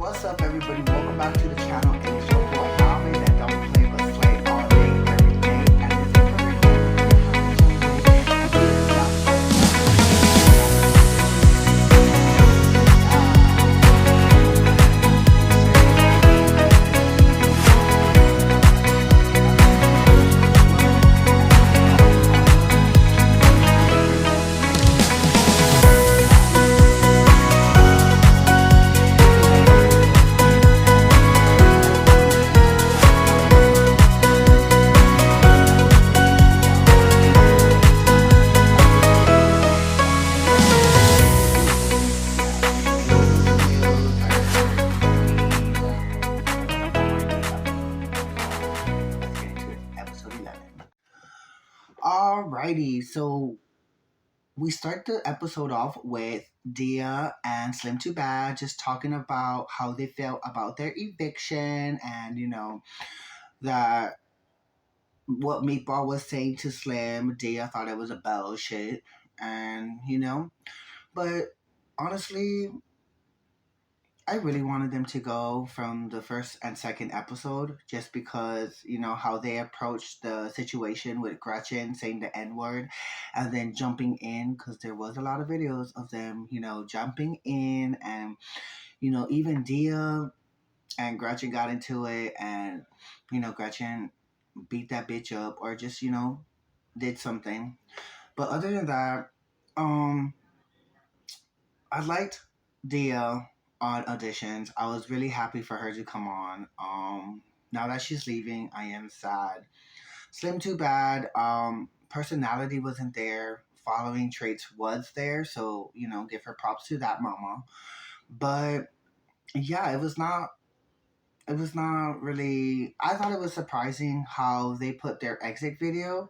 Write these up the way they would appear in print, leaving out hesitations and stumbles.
What's up, everybody? Welcome back to the channel. And it's your boy Alvin that don't play but slay all day, every day. And this is episode 11. Alrighty, so we start the episode off with Dia and Slim Too Bad just talking about how they felt about their eviction and that what Meatball was saying to Slim. Dia thought it was a bullshit, and but honestly, I really wanted them to go from the first and second episode just because, how they approached the situation with Gretchen saying the N word and then jumping in because there was a lot of videos of them, jumping in and, even Dia and Gretchen got into it and, Gretchen beat that bitch up or just, did something. But other than that, um, I liked Dia on auditions. I was really happy for her to come on. Now that she's leaving, I am sad. Slim Too Bad. Personality wasn't there. Following traits was there, so give her props to that mama. But yeah, it was not. It was not really. I thought it was surprising how they put their exit video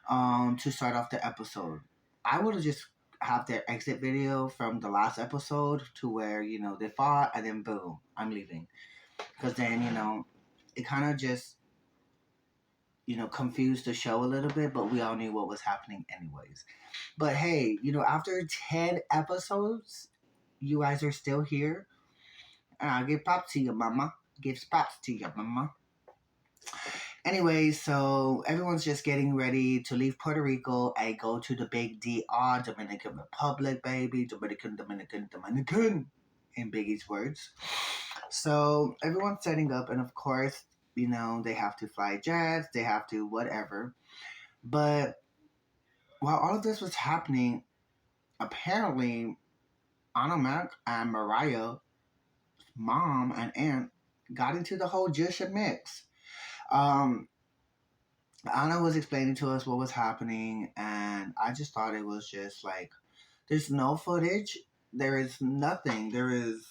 to start off the episode. I would have just have their exit video from the last episode to where they fought and then boom, I'm leaving. Because then it kind of just confused the show a little bit, but we all knew what was happening anyways. But hey, after 10 episodes, you guys are still here. Give props to your mama. Give props to your mama. Anyway, so everyone's just getting ready to leave Puerto Rico and go to the big DR, Dominican Republic, baby. Dominican, in Biggie's words. So everyone's setting up, and of course, they have to fly jets, they have to whatever. But while all of this was happening, apparently, Anna Mac and Mariah, mom and aunt, got into the whole Jusha mix. Um, Anna was explaining to us what was happening, and I just thought it was just like there's no footage, there is nothing, there's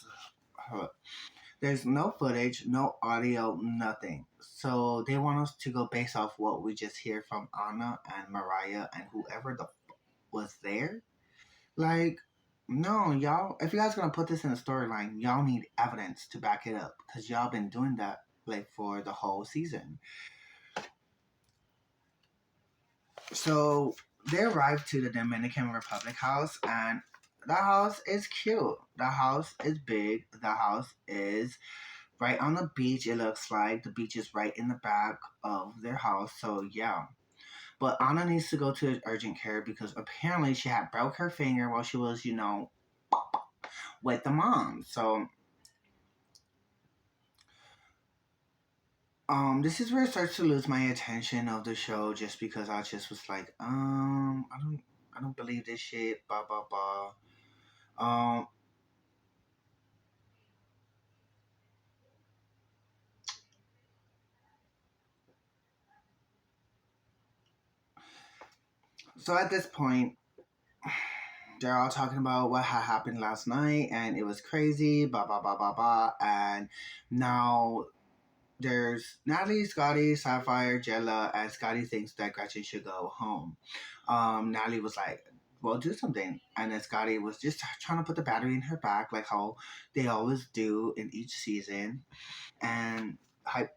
no footage, no audio, nothing. So they want us to go based off what we just hear from Anna and Mariah and whoever was there. Like, no, y'all. If you guys gonna put this in a storyline, y'all need evidence to back it up because y'all been doing that like for the whole season. So they arrived to the Dominican Republic house, and the house is cute. The house is big. The house is right on the beach. It looks like the beach is right in the back of their house. So yeah. But Anna needs to go to urgent care because apparently she had broke her finger while she was, with the mom. So this is where it starts to lose my attention of the show just because I just was like, I don't believe this shit, blah blah blah. Um so at this point they're all talking about what had happened last night and it was crazy, blah blah blah blah blah, and now there's Natalie, Scotty, Sapphire, Jella, and Scotty thinks that Gretchen should go home. Natalie was like, well, do something. And then Scotty was just trying to put the battery in her back, like how they always do in each season, and hype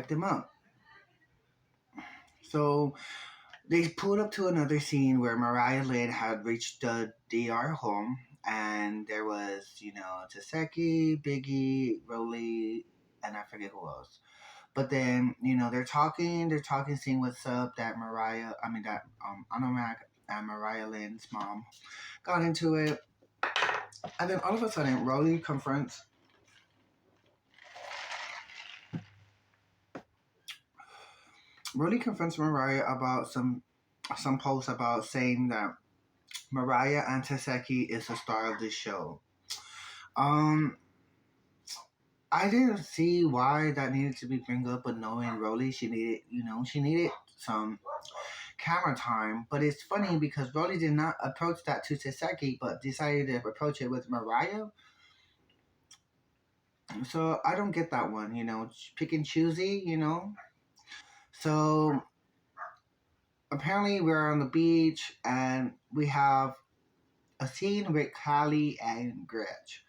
them up. So they pulled up to another scene where Mariah Lynn had reached the DR home, And there was, Taseki, Biggie, Rolly, and I forget who else. But then, they're talking, seeing what's up. That Mariah, I mean that Anomac and Mariah Lynn's mom got into it, and then all of a sudden, Rolly confronts Mariah about some posts about saying that Mariah and Taseki is the star of this show. Um, I didn't see why that needed to be bring up, but knowing Rolly, she needed some camera time. But it's funny because Rolly did not approach that to Taseki, but decided to approach it with Mariah. So I don't get that one, pick and choosy. So apparently we're on the beach and we have a scene with Kylie and Gretch.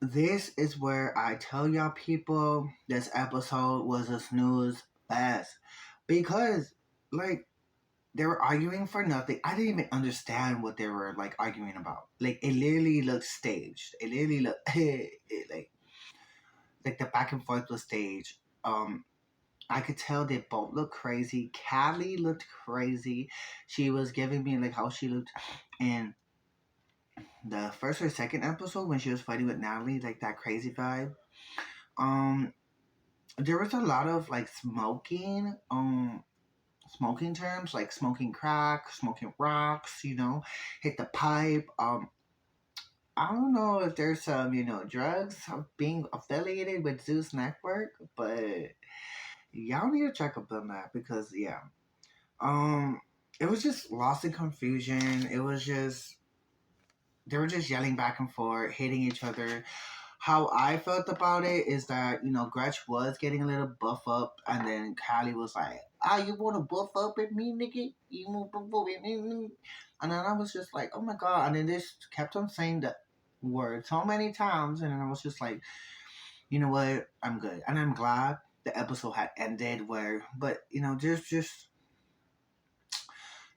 This is where I tell y'all people this episode was a snooze fest. Because, like, they were arguing for nothing. I didn't even understand what they were, like, arguing about. Like, it literally looked staged. It literally looked, like the back and forth was staged. I could tell they both looked crazy. Callie looked crazy. She was giving me, like, how she looked in the first or second episode when she was fighting with Natalie, like, that crazy vibe. Um, there was a lot of like smoking terms like smoking crack, smoking rocks, hit the pipe. I don't know if there's some, drugs being affiliated with Zeus Network, but y'all need to check up on that because yeah. Um it was just lost in confusion. It was just they were just yelling back and forth, hitting each other. How I felt about it is that, Gretch was getting a little buff up, and then Kylie was like, you want to buff up at me, nigga? You want to buff up at me? And then I was just like, oh my God. And then they just kept on saying the word so many times, and then I was just like, you know what? I'm good. And I'm glad the episode had ended but, there's just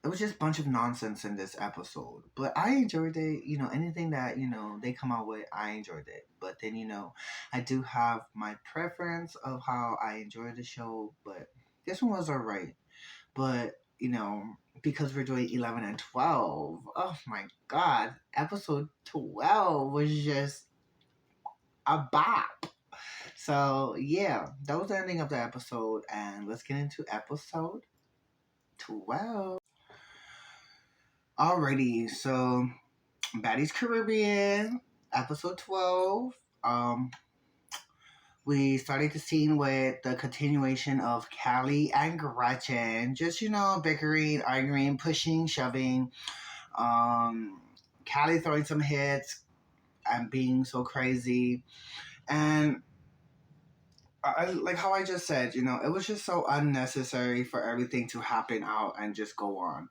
it was just a bunch of nonsense in this episode. But I enjoyed it. Anything that, they come out with, I enjoyed it. But then, I do have my preference of how I enjoy the show. But this one was alright. But, because we're doing 11 and 12, oh my God. Episode 12 was just a bop. So, yeah, that was the ending of the episode. And let's get into episode 12. Alrighty, so Baddies Caribbean, episode 12. Um, we started the scene with the continuation of Callie and Gretchen. Just, bickering, arguing, pushing, shoving. Um, Callie throwing some hits and being so crazy. And like how I just said, it was just so unnecessary for everything to happen out and just go on.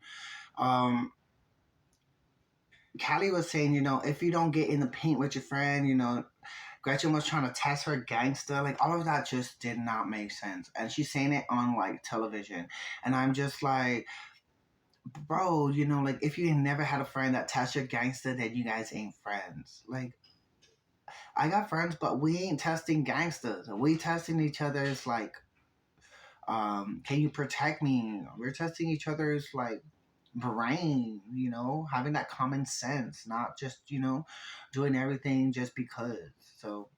Callie was saying, if you don't get in the paint with your friend, Gretchen was trying to test her gangster. Like, all of that just did not make sense. And she's saying it on, like, television. And I'm just like, bro, like, if you never had a friend that tests your gangster, then you guys ain't friends. Like, I got friends, but we ain't testing gangsters. We testing each other's, like, can you protect me? We're testing each other's, like, brain, having that common sense, not just, doing everything just because. So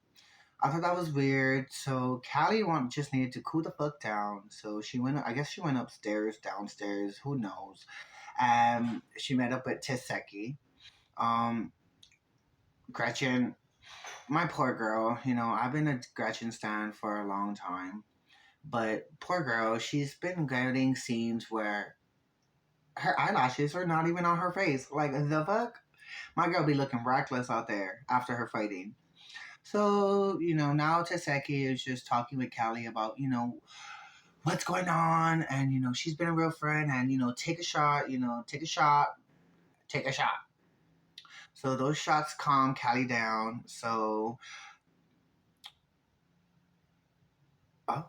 I thought that was weird. So Callie just needed to cool the fuck down. So I guess she went upstairs, downstairs, who knows. She met up with Tiseki. Um, Gretchen, my poor girl, I've been a Gretchen stan for a long time. But poor girl, she's been getting scenes where her eyelashes are not even on her face. Like, the fuck? My girl be looking reckless out there after her fighting. So, now Taseki is just talking with Callie about, what's going on. And, she's been a real friend. And, take a shot, take a shot, take a shot. So those shots calm Callie down. So, oh,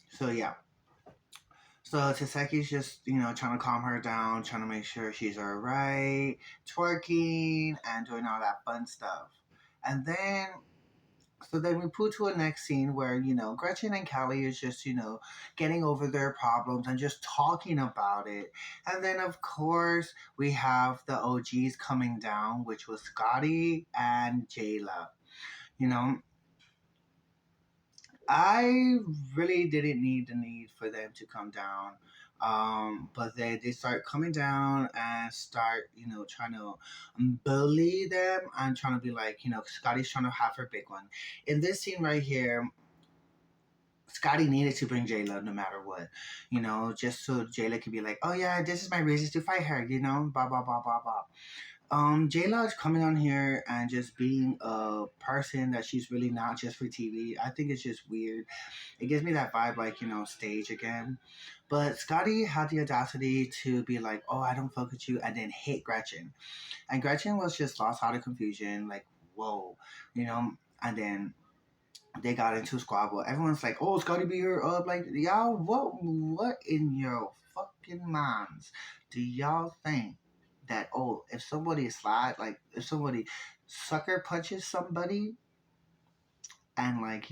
so yeah. So Taseki's just, trying to calm her down, trying to make sure she's alright, twerking and doing all that fun stuff. And then so then we put to a next scene where, Gretchen and Callie is just, getting over their problems and just talking about it. And then, of course, we have the OGs coming down, which was Scotty and Jayla. You know, I really didn't need the need for them to come down. But they start coming down and start, trying to bully them and trying to be like, Scotty's trying to have her big one. In this scene right here, Scotty needed to bring Jayla no matter what, just so Jayla could be like, oh yeah, this is my reason to fight her, blah blah blah blah blah. Jayla is coming on here and just being a person that she's really not just for TV. I think it's just weird. It gives me that vibe, like, stage again. But Scotty had the audacity to be like, oh, I don't fuck with you, and then hit Gretchen. And Gretchen was just lost out of confusion, like, whoa, you know? And then they got into a squabble. Everyone's like, "Oh, Scotty beat her up." Like, y'all, what in your fucking minds do y'all think that? Oh, if somebody slide, like if somebody sucker punches somebody, and like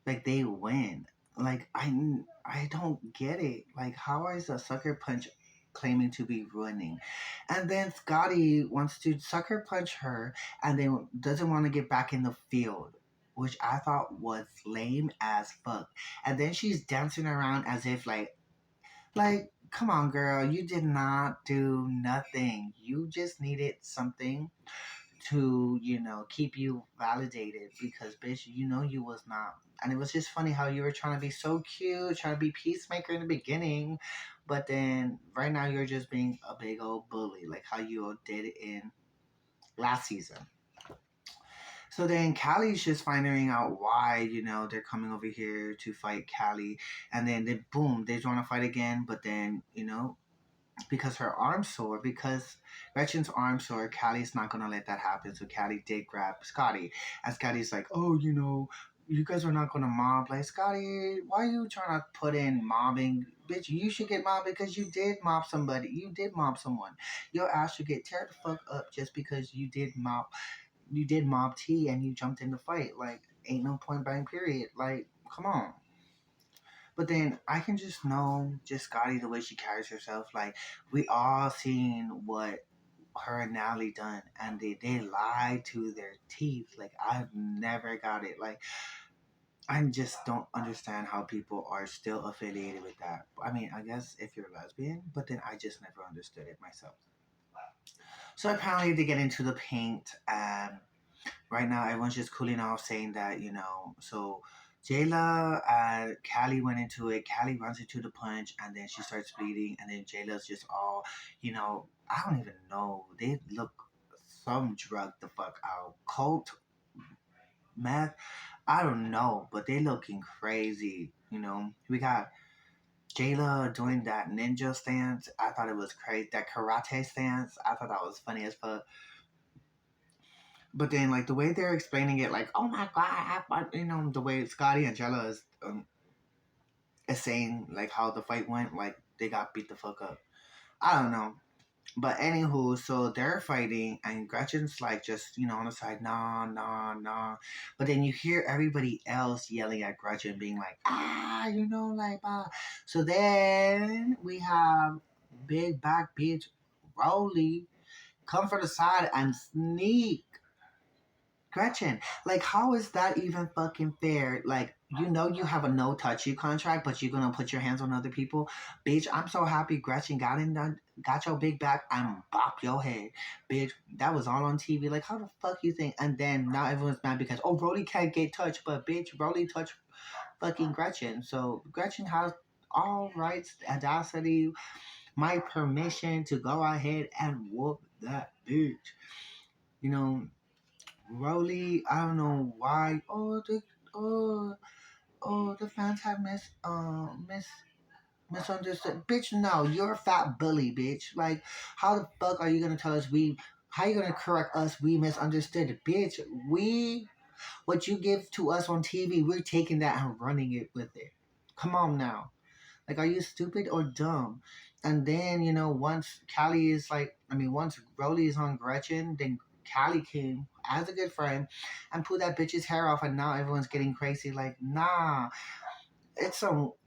like they win. Like I don't get it. Like how is a sucker punch claiming to be winning? And then Scotty wants to sucker punch her and then doesn't want to get back in the field. Which I thought was lame as fuck. And then she's dancing around as if like come on girl, you did not do nothing. You just needed something to keep you validated because bitch you was not. And it was just funny how you were trying to be so cute, trying to be peacemaker in the beginning, but then right now you're just being a big old bully like how you did it in last season. So then Callie's just finding out why they're coming over here to fight Callie, and then they boom they want to fight again, but then because her arm's sore, because Gretchen's arm's sore, Callie's not gonna let that happen. So Callie did grab Scotty. And Scotty's like, oh, you guys are not gonna mob. Like, Scotty, why are you trying to put in mobbing? Bitch, you should get mobbed because you did mob somebody. You did mob someone. Your ass should get teared the fuck up just because you did mob T and you jumped in the fight. Like, ain't no point blank period. Like, come on. But then I can just know just Scotty the way she carries herself. Like we all seen what her and Natalie done, and they lied to their teeth. Like I've never got it. Like I just don't understand how people are still affiliated with that. I mean, I guess if you're lesbian, but then I just never understood it myself. So apparently they get into the paint, and right now everyone's just cooling off, saying that So Jayla and Callie went into it. Callie runs into the punch, and then she starts bleeding, and then Jayla's just all, I don't even know. They look some drug the fuck out, cult meth. I don't know, but they looking crazy. We got Jayla doing that ninja stance. I thought it was crazy. That karate stance. I thought that was funny as fuck. But then, like the way they're explaining it, like, oh my god, the way Scotty and Jella is saying like how the fight went, like they got beat the fuck up. I don't know, but anywho, so they're fighting, and Gretchen's like just on the side, nah, nah, nah. But then you hear everybody else yelling at Gretchen, being like, like ah. So then we have big back bitch Rolly come from the side and sneak Gretchen, like, how is that even fucking fair? Like, you have a no touchy contract, but you're gonna put your hands on other people, bitch. I'm so happy Gretchen got your big back and bop your head, bitch. That was all on TV. Like, how the fuck you think? And then now everyone's mad because Brody can't get touched, but bitch, Brody touched fucking Gretchen. So Gretchen has all rights, audacity, my permission to go ahead and whoop that bitch. You know, Rowley, I don't know why. Oh the fans have misunderstood. Bitch, no, you're a fat bully, bitch. Like, how the fuck are you gonna tell us how you gonna correct us? We misunderstood, bitch. What you give to us on TV, we're taking that and running it with it. Come on now. Like, are you stupid or dumb? And then, once Callie is like, I mean, once Broly is on Gretchen, then Callie came as a good friend and pulled that bitch's hair off, and now everyone's getting crazy. Like, nah, it's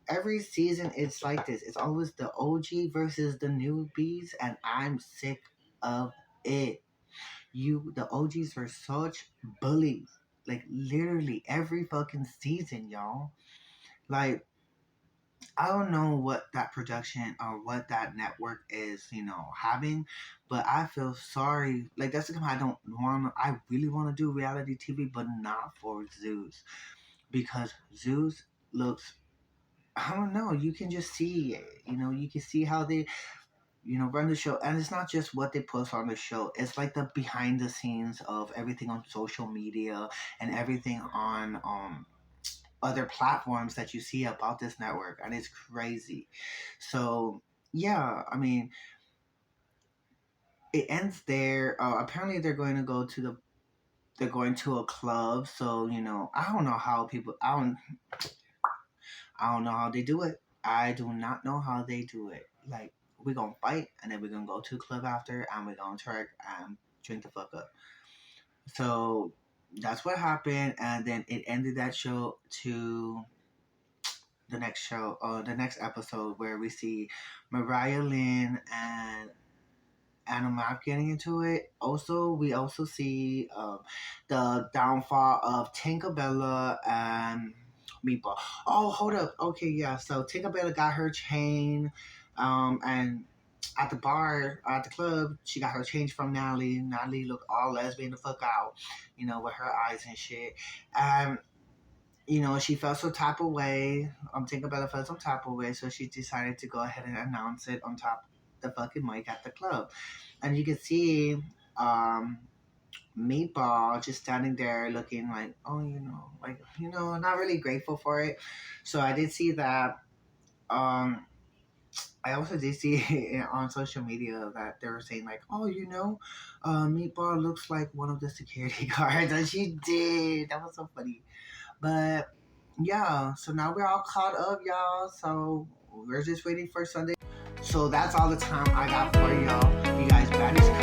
every season it's like this. It's always the OG versus the newbies, and I'm sick of it. The OGs are such bullies. Like, literally every fucking season, y'all. Like, I don't know what that production or what that network is, having, but I feel sorry. Like, that's the I don't want. I really want to do reality TV, but not for Zeus, because Zeus looks. I don't know. You can just see it. You can see how they, run the show, and it's not just what they post on the show. It's like the behind the scenes of everything on social media and everything on other platforms that you see about this network, and it's crazy. So yeah, I mean, it ends there. Apparently, they're going to a club. So I don't know how people. I don't know how they do it. I do not know how they do it. Like, we're gonna fight, and then we're gonna go to the club after, and we're gonna twerk and drink the fuck up. So that's what happened, and then it ended that show to the next episode, where we see Mariah Lynn and Anna Mac getting into it. Also, we also see the downfall of Tinkerbella and Meatball. Oh, hold up. Okay, yeah. So Tinkerbella got her chain, and at the bar, at the club, she got her change from Natalie. Natalie looked all lesbian the fuck out, with her eyes and shit. And she felt some type of way. I'm thinking about it, felt some type of way, so she decided to go ahead and announce it on top the fucking mic at the club. And you can see um, Meatball just standing there looking like, oh, not really grateful for it. So I did see that. I also did see on social media that they were saying like, oh, Meatball looks like one of the security guards, and she did. That was so funny. But yeah, so now we're all caught up, y'all. So we're just waiting for Sunday. So that's all the time I got for y'all. You guys, Baddies